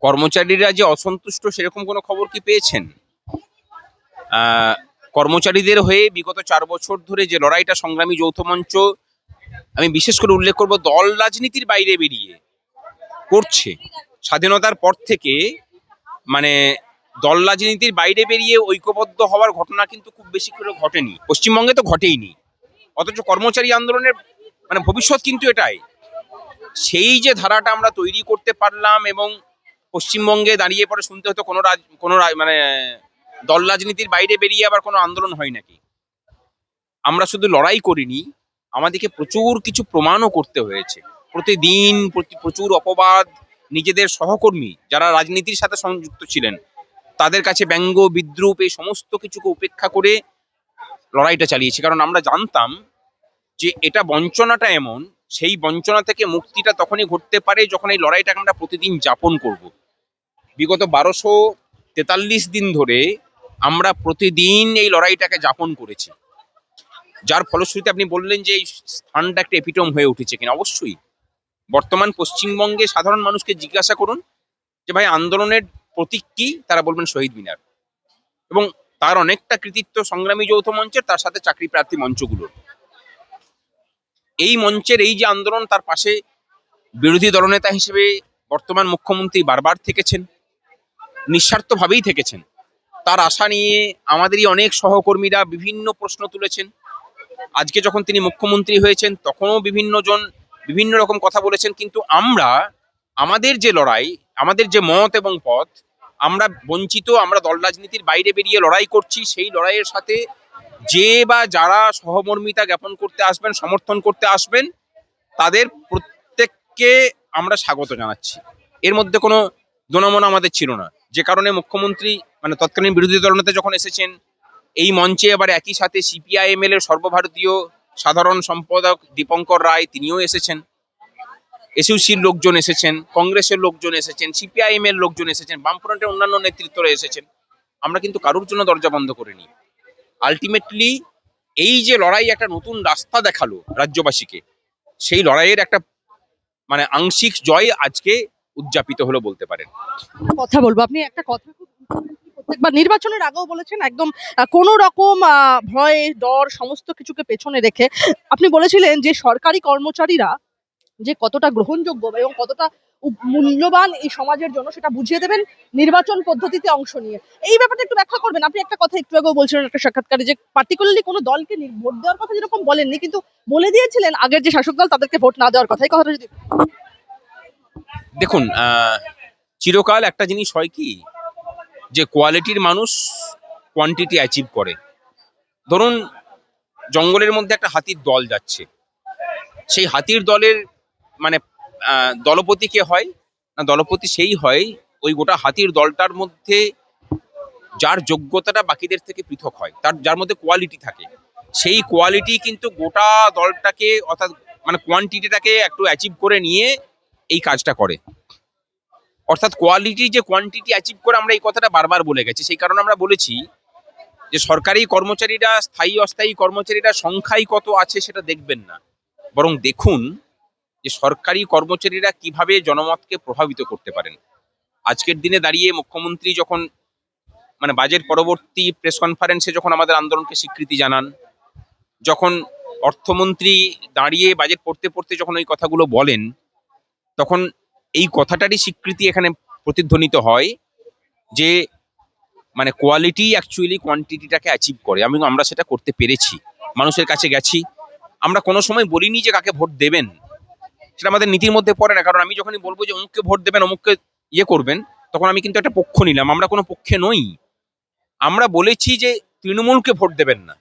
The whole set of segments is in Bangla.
কর্মচারীরা যে অসন্তুষ্ট সেরকম কোনো খবর কি পেয়েছেন? কর্মচারীদের হয়ে বিগত 4 বছর ধরে যে লড়াইটা সংগ্রামী যৌথ মঞ্চ, আমি বিশেষ করে উল্লেখ করব, দল রাজনীতির বাইরে বেরিয়ে করছে। স্বাধীনতার পর থেকে মানে দল রাজনীতির বাইরে বেরিয়ে ঐক্যবদ্ধ হওয়ার ঘটনা কিন্তু খুব বেশি করে ঘটেনি, পশ্চিমবঙ্গে তো ঘটেইনি। অথচ কর্মচারী আন্দোলনের ভবিষ্যৎ কিন্তু এটাই। সেই যে ধারাটা আমরা তৈরি করতে পারলাম, এবং পশ্চিমবঙ্গে দাঁড়িয়ে পরে শুনতে হতো কোনো মানে দল রাজনীতির বাইরে বেরিয়ে আবার কোনো আন্দোলন হয় নাকি। আমরা শুধু লড়াই করিনি, আমাদেরকে প্রচুর কিছু প্রমাণও করতে হয়েছে। প্রতিদিন প্রচুর অপবাদ, নিজেদের সহকর্মী যারা রাজনীতির সাথে সংযুক্ত ছিলেন তাদের কাছে ব্যঙ্গ বিদ্রুপ, এই সমস্ত কিছুকে উপেক্ষা করে লড়াইটা চালিয়েছি। কারণ আমরা জানতাম যে এটা বঞ্চনাটা এমন, সেই বঞ্চনা থেকে মুক্তিটা তখনই ঘটতে পারে যখন এই লড়াইটাকে আমরা প্রতিদিন যাপন করব। বিগত 1243 দিন ধরে আমরা প্রতিদিন এই লড়াইটাকে যাপন করেছি, যার ফলশ্রুতিতে আপনি বললেন যে এই স্থানটা একটা এপিটম হয়ে উঠেছে কিনা। অবশ্যই বর্তমান পশ্চিমবঙ্গে সাধারণ মানুষকে জিজ্ঞাসা করুন যে ভাই আন্দোলনের প্রতীক কি, তারা বলবেন শহীদ মিনার। এবং তার অনেকটা কৃতিত্ব সংগ্রামী যৌথ মঞ্চের, তার সাথে চাকরি প্রার্থী মঞ্চগুলোর। এই মঞ্চের এই যে আন্দোলন, তার পাশে বিরোধী দলনেতা হিসেবে বর্তমান মুখ্যমন্ত্রী বারবার থেকেছেন, নিঃস্বার্থভাবেই থেকেছেন। তার আশা নিয়ে আমাদেরই অনেক সহকর্মীরা বিভিন্ন প্রশ্ন তুলেছেন। আজকে যখন তিনি মুখ্যমন্ত্রী হয়েছেন তখনও বিভিন্ন জন বিভিন্ন রকম কথা বলেছেন, কিন্তু আমরা আমাদের যে লড়াই, আমাদের যে মত এবং পথ, আমরা বঞ্চিত, আমরা দল রাজনীতির বাইরে বেরিয়ে লড়াই করছি। সেই লড়াইয়ের সাথে যে বা যারা সহমর্মিতা জ্ঞাপন করতে আসবেন, সমর্থন করতে আসবেন, তাদের প্রত্যেককে আমরা স্বাগত জানাচ্ছি। এর মধ্যে কোনো দোনামোনা আমাদের ছিল না। যে কারণে মুখ্যমন্ত্রী তৎকালীন বিরোধী দলনেতা যখন এসেছেন, এই মঞ্চে আবার একই সাথে সিপিআইএমএল এর সর্বভারতীয় সাধারণ সম্পাদক দীপঙ্কর রায় তিনিও এসেছেন, এসইউসির লোকজন এসেছেন, কংগ্রেসের লোকজন এসেছেন, সিপিআইএম এর লোকজন এসেছেন, বামফ্রন্টের অন্যান্য নেতৃত্বরা এসেছেন। আমরা কিন্তু কারোর জন্য দরজা বন্ধ করিনি। আলটিমেটলি এই যে লড়াই একটা নতুন রাস্তা দেখালো রাজ্যবাসীকে, সেই লড়াইয়ের একটা আংশিক জয় আজকে উদযাপিত হলো বলতে পারেন। কথা বলবো, আপনি একটা কথা প্রত্যেকবার নির্বাচনের আগেও বলেছেন, একদম কোনো রকম ভয় ডর সমস্ত কিছুকে পেছনে রেখে আপনি বলেছিলেন যে সরকারি কর্মচারীরা যে কতটা গ্রহণযোগ্য এবং কতটা মূল্যবান এই সমাজের জন্য সেটা বুঝিয়ে দেবেন নির্বাচন পদ্ধতিতে অংশ নিয়ে। এই ব্যাপারটা একটু ব্যাখ্যা করবেন। আপনি একটা কথা একটু আগেও বলছিলেন একটা সাক্ষাৎকারে যে পার্টিকুলারলি কোনো দলকে ভোট দেওয়ার কথা যেরকম বলেননি, কিন্তু বলে দিয়েছিলেন আগের যে শাসক দল তাদেরকে ভোট না দেওয়ার কথা। এই কথাটা যদি দেখুন, চিরকাল একটা জিনিস হয় কি, যে কোয়ালিটির মানুষ কোয়ান্টিটি অ্যাচিভ করে। ধরুন জঙ্গলের মধ্যে একটা হাতির দল যাচ্ছে, সেই হাতির দলের দলপতি কে হয় না, দলপতি সেই হয় ওই গোটা হাতির দলটার মধ্যে যার যোগ্যতাটা বাকিদের থেকে পৃথক হয়, তার যার মধ্যে কোয়ালিটি থাকে। সেই কোয়ালিটি কিন্তু গোটা দলটাকে, অর্থাৎ কোয়ান্টিটিটাকে একটু অ্যাচিভ করে নিয়ে এই কাজটা করে। অর্থাৎ কোয়ালিটি যে কোয়ান্টিটি অ্যাচিভ করে, আমরা এই কথাটা বারবার বলে গেছি। সেই কারণে আমরা বলেছি যে সরকারি কর্মচারীরা, স্থায়ী অস্থায়ী কর্মচারীরা সংখ্যায় কত আছে সেটা দেখবেন না, বরং দেখুন যে সরকারি কর্মচারীরা কিভাবে জনমতকে প্রভাবিত করতে পারেন। আজকের দিনে দাঁড়িয়ে মুখ্যমন্ত্রী যখন বাজেট পরবর্তী প্রেস কনফারেন্সে যখন আমাদের আন্দোলনকে স্বীকৃতি জানান, যখন অর্থমন্ত্রী দাঁড়িয়ে বাজেট পড়তে পড়তে যখন ওই কথাগুলো বলেন, তখন এই কথাটারই স্বীকৃতি এখানে প্রতিধ্বনিত হয় যে কোয়ালিটি অ্যাকচুয়ালি কোয়ান্টিটিটাকে অ্যাচিভ করে। আমরা সেটা করতে পেরেছি, মানুষের কাছে গেছি। আমরা কোনো সময় বলিনি যে কাকে ভোট দেবেন, সেটা আমাদের নীতির মধ্যে পড়ে না। কারণ আমি যখনই বলবো যে অমুককে ভোট দেবেন, অমুককে ইয়ে করবেন, তখন আমি কিন্তু একটা পক্ষ নিলাম। আমরা কোনো পক্ষে নই। আমরা বলেছি যে তৃণমূলকে ভোট দেবেন না,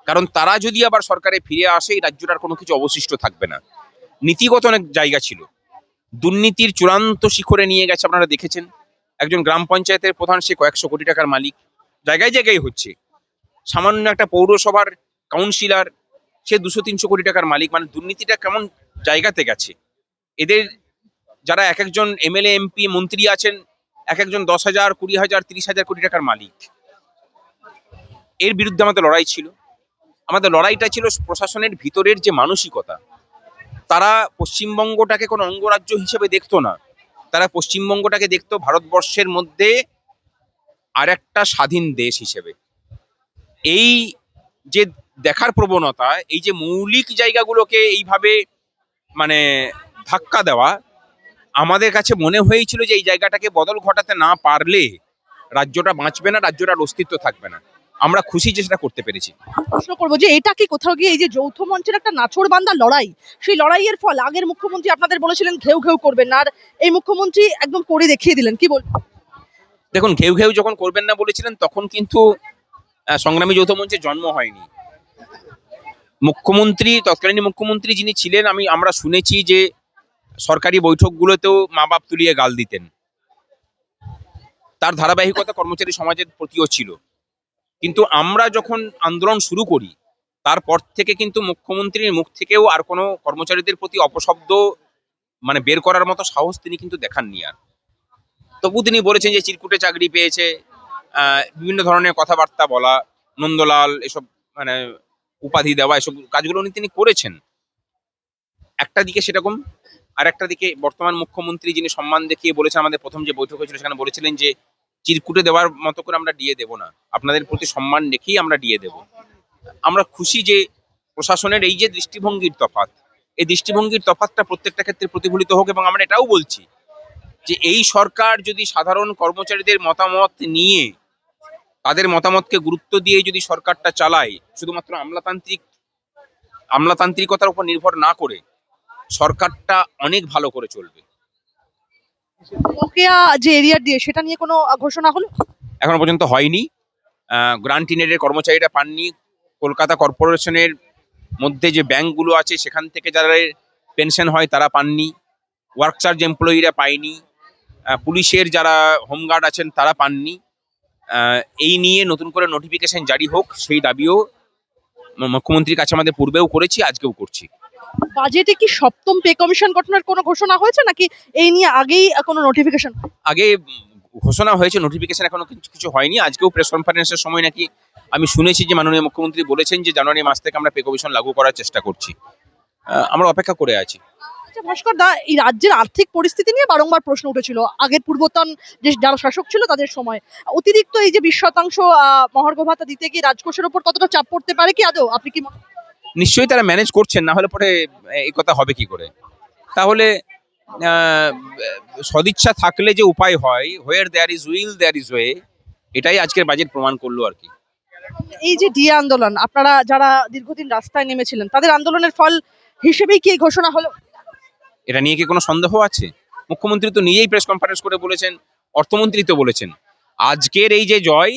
কারণ তারা যদি আবার সরকারে ফিরে আসে এই রাজ্যটার কোনো কিছু অবশিষ্ট থাকবে না। নীতিগত অনেক জায়গা ছিল, দুর্নীতির চূড়ান্ত শিখরে নিয়ে গেছে। আপনারা দেখেছেন একজন গ্রাম পঞ্চায়েতের প্রধান, সে কয়েকশো কোটি টাকার মালিক, জায়গায় জায়গায় হচ্ছে। সামান্য একটা পৌরসভার কাউন্সিলর, সে 200-300 কোটি টাকার মালিক। দুর্নীতিটা কেমন জায়গাতে গেছে। এদের যারা এক একজন এমএলএ এমপি মন্ত্রী আছেন, এক একজন 10,000, 20,000, 30,000 কোটি টাকার মালিক। এর বিরুদ্ধে আমাদের লড়াই ছিল। আমাদের লড়াইটা ছিল প্রশাসনের ভিতরের যে মানসিকতা। তারা পশ্চিমবঙ্গটাকে কোনো অঙ্গরাজ্য হিসেবে দেখতো না, তারা পশ্চিমবঙ্গটাকে দেখতো ভারতবর্ষের মধ্যে আরেকটা স্বাধীন দেশ হিসেবে। এই যে দেখার প্রবণতা, এই যে মৌলিক জায়গাগুলোকে এইভাবে মানে ধাক্কা দেওয়া, আমাদের কাছে মনে হয়েছিল যে এই জায়গাটাকে বদল ঘটাতে না পারলে রাজ্যটা বাঁচবে না, রাজ্যটার অস্তিত্ব থাকবে না। আমরা খুশি যে সেটা করতে পেরেছি। প্রশ্ন করবো যে এটা কি কোথাও গিয়ে এই যে যৌথ মঞ্চের একটা নাছোড়বান্দা লড়াই, সেই লড়াইয়ের ফল? আগের মুখ্যমন্ত্রী আপনাদের বলেছিলেন ঘেউ ঘেউ করবেন না, আর এই মুখ্যমন্ত্রী একদম করে দেখিয়ে দিলেন, কি বলবেন? দেখুন, ঘেউ ঘেউ যখন করবেন না বলেছিলেন তখন কিন্তু সংগ্রামী যৌথ মঞ্চের জন্ম হয়নি। মুখ্যমন্ত্রী, তৎকালীন মুখ্যমন্ত্রী যিনি ছিলেন, আমরা শুনেছি যে সরকারি বৈঠকগুলোতেও মা বাপ তুলিয়ে গাল দিতেন। তার ধারাবাহিকতা কর্মচারী সমাজের প্রতিও ছিল। কিন্তু আমরা যখন আন্দোলন শুরু করি তারপর থেকে কিন্তু মুখ্যমন্ত্রীর মুখ থেকেও আর কোনো কর্মচারীদের প্রতি অপশব্দ বের করার মতো সাহস তিনি কিন্তু দেখাননি। আর তবু তিনি বলেছেন যে চিরকুটে চাকরি পেয়েছে, বিভিন্ন ধরনের কথাবার্তা বলা, নন্দলাল এসব মানে উপাধি দেওয়া, এসব কাজগুলো তিনি করেছেন। একটা দিকে সেরকম, আর একটা দিকে বর্তমান মুখ্যমন্ত্রী যিনি সম্মান দেখিয়ে বলেছেন, আমাদের প্রথম যে বৈঠক হয়েছিল সেখানে বলেছিলেন যে চিরকুটে দেওয়ার মতো করে আমরা দিয়ে দেব না, আপনাদের প্রতি সম্মান রেখেই আমরা দিয়ে দেব। আমরা খুশি যে প্রশাসনের এই যে দৃষ্টিভঙ্গির তফাৎ, এই দৃষ্টিভঙ্গির তফাৎটা প্রত্যেকটা ক্ষেত্রে প্রতিফলিত হোক। এবং আমরা এটাও বলছি যে এই সরকার যদি সাধারণ কর্মচারীদের মতামত নিয়ে, তাদের মতামতকে গুরুত্ব দিয়ে যদি সরকারটা চালায়, শুধুমাত্র আমলাতান্ত্রিকতার উপর নির্ভর না করে, সরকারটা অনেক ভালো করে চলবে। বকেয়া যে এরিয়ার দিয়ে, সেটা নিয়ে কোনো ঘোষণা হলো? এখনো পর্যন্ত হয়নি। গ্রান্ট ইনেডের কর্মচারীরা পাননি। কলকাতা কর্পোরেশনের মধ্যে যে ব্যাংকগুলো আছে সেখান থেকে যারা পেনশন হয় তারা পাননি। ওয়ার্ক চার্জ এমপ্লয়িরা পায়নি। পুলিশের যারা হোমগার্ড আছেন তারা পাননি। এই নিয়ে নতুন করে নোটিফিকেশন জারি হোক, সেই দাবিও মুখ্যমন্ত্রীর কাছে আমাদের পূর্বেও করেছি, আজকেও করছি। বাজেটে কি সপ্তম পে কমিশন গঠনের কোনো ঘোষণা হয়েছে, নাকি এই নিয়ে আগেই কোনো নোটিফিকেশন? আগে ঘোষণা হয়েছে, নোটিফিকেশন এখনো কিছু হয়নি। আজকেও প্রেস কনফারেন্সের সময় নাকি আমি শুনেছি যে মাননীয় মুখ্যমন্ত্রী বলেছেন যে জানুয়ারি মাস থেকে আমরা পে কমিশন লাগু করার চেষ্টা করছি। আমরা অপেক্ষা করে আছি। আচ্ছা ভাস্কর দা, এই রাজ্যের আর্থিক পরিস্থিতি নিয়ে বারংবার প্রশ্ন উঠেছিল আগের পূর্বতন যে যারা শাসক ছিল তাদের সময়। অতিরিক্ত এই যে 20% মহার্ঘ ভাতা দিতে গিয়ে রাজকোষের উপর কতটা চাপ পড়তে পারে কি আদৌ, আপনি কি মনে করেন? নিশ্চয়ই তারা ম্যানেজ করছেন, না হলে পরে এই কথা হবে কি করে? তাহলে সদিচ্ছা থাকলে যে উপায় হয়, where there is will there is way, এটাই আজকের বাজেট প্রমাণ করলো আর কি। এই যে ডিএ আন্দোলন, আপনারা যারা দীর্ঘদিন রাস্তায় নেমেছিলেন তাদের আন্দোলনের ফল হিসেবেই কি এই ঘোষণা হলো? এটা নিয়ে কি কোনো সন্দেহ আছে? মুখ্যমন্ত্রী তো নিজেই প্রেস কনফারেন্স করে বলেছেন, অর্থমন্ত্রী তো বলেছেন। আজকের এই যে জয়,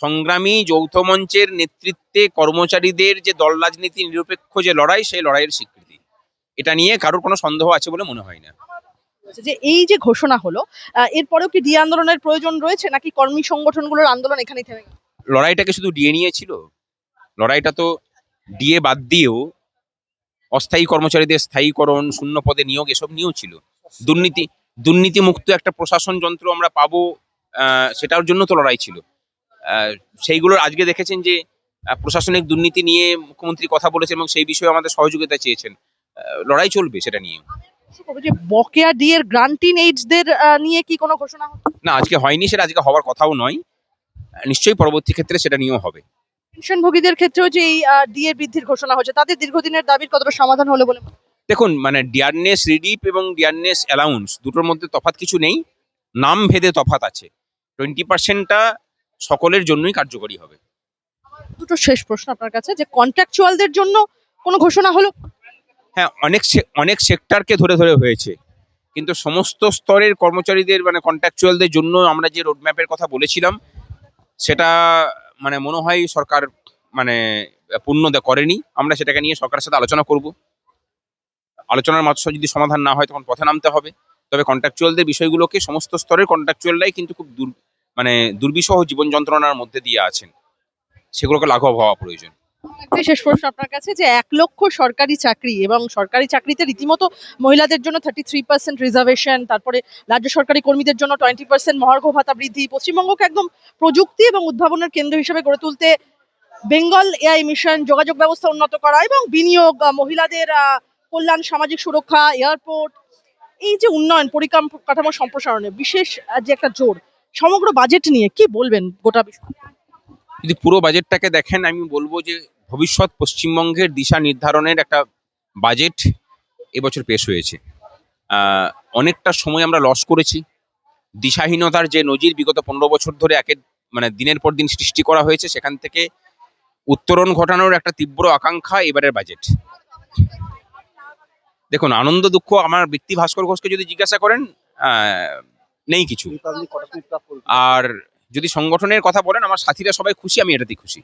সংগ্রামী যৌথ মঞ্চের নেতৃত্বে কর্মচারীদের যে দল রাজনীতি নিরপেক্ষ যে লড়াই, সেই লড়াইয়ের স্বীকৃতি। এটা নিয়ে কারোর কোনো সন্দেহ আছে বলে মনে হয় না। যে এই যে ঘোষণা হলো, এরপরেও কি ডিএ আন্দোলনের প্রয়োজন রয়েছে, নাকি কর্মী সংগঠনগুলোর আন্দোলন এখানেই থেমে গেল? লড়াইটাকে শুধু ডিএ নিয়ে ছিল? লড়াইটা তো ডিএ বাদ দিয়েও অস্থায়ী কর্মচারীদের স্থায়ীকরণ, শূন্য পদে নিয়োগ, এসব নিয়েও ছিল। দুর্নীতি মুক্ত একটা প্রশাসন যন্ত্র আমরা পাবো, সেটার জন্য তো লড়াই ছিল। সেইগুলোর আজকে দেখেছেন যে প্রশাসনিক দুর্নীতি নিয়ে মুখ্যমন্ত্রী কথা বলেছেন এবং সেই বিষয়ে আমাদের সহযোগিতা চেয়েছেন। লড়াই চলবে সেটা নিয়ে। যে বকেয়া ডিএ এর গ্রান্টিং এইডসদের নিয়ে কি কোনো ঘোষণা হলো? না, আজকে হয়নি, সেটা আজকে হওয়ার কথাও নয়। নিশ্চয়ই পরবর্তী ক্ষেত্রে সেটা নিয়েও হবে। পেনশনভোগীদের ক্ষেত্রেও যে এই ডিএ বৃদ্ধির ঘোষণা হয়েছে, তাদের দীর্ঘদিনের দাবির কতটা সমাধান হলো বলে মনে হয়? দেখুন, ডিয়ারনেস রিলিফ এবং ডিয়ারনেস অ্যালাউন্স দুটোর মধ্যে তফাৎ কিছু নেই, নাম ভেদে তফাৎ আছে। 20%টা সকলের জন্যই কার্যকরী হবে। দুটো শেষ প্রশ্ন আপনার কাছে, যে কন্ট্রাকচুয়ালদের জন্য কোনো ঘোষণা হলো? হ্যাঁ, অনেক সেক্টরকে ধরে ধরে হয়েছে, কিন্তু সমস্ত স্তরের কর্মচারীদের কন্ট্রাকচুয়ালদের জন্য আমরা যে রোডম্যাপের কথা বলেছিলাম সেটা মনে হয় সরকার পূর্ণ করেনি। আমরা সেটাকে নিয়ে সরকারের সাথে আলোচনা করব। আলোচনার মাত্র যদি সমাধান না হয় তখন পথে নামতে হবে। তবে কন্ট্রাকচুয়ালদের বিষয়গুলোকে সমস্ত স্তরের কন্ট্রাকচুয়ালরাই কিন্তু খুব দুর্বিষহ জীবন যন্ত্রণার মধ্যে দিয়ে আছেন, সেগুলোকে লাঘব হওয়া প্রয়োজন। একটাই শেষ প্রশ্ন আপনার কাছে, যে 1 লক্ষ সরকারি চাকরি এবং সরকারি চাকরিতে রীতিমতো মহিলাদের জন্য 33% রিজার্ভেশন, তারপরে রাজ্য সরকারি কর্মীদের জন্য 20% মহার্ঘ ভাতা বৃদ্ধি, পশ্চিমবঙ্গকে একদম প্রযুক্তি এবং উদ্ভাবনের কেন্দ্র হিসেবে গড়ে তুলতে বেঙ্গল এআই মিশন, যোগাযোগ ব্যবস্থা উন্নত করা এবং বিনিয়োগ, মহিলাদের কল্যাণ, সামাজিক সুরক্ষা, এয়ারপোর্ট, এই যে উন্নয়ন পরিকাঠামো সম্প্রসারণে বিশেষ যে একটা জোর সমগ্র বাজেট নিয়ে কি বলবেন গোটা বিষয়? যদি পুরো বাজেটটাকে দেখেন আমি বলবো যে ভবিষ্যৎ পশ্চিমবঙ্গের দিশা নির্ধারণের একটা বাজেট এবছর পেশ হয়েছে। অনেকটা সময় আমরা লস করেছি। দিশাহীনতার যে নজির বিগত 15 বছর ধরে মানে দিনের পর দিন সৃষ্টি করা হয়েছে, সেখান থেকে উত্তরণ ঘটানোর একটা তীব্র আকাঙ্ক্ষা এবারের বাজেট। দেখুন, আনন্দ দুঃখ আমার ব্যক্তি ভাস্কর ঘোষকে যদি জিজ্ঞাসা করেন, নেই কিছু। আর যদি সংগঠনের কথা বলেন, আমার সাথীরা সবাই খুশি, আমি এটাতেই খুশি।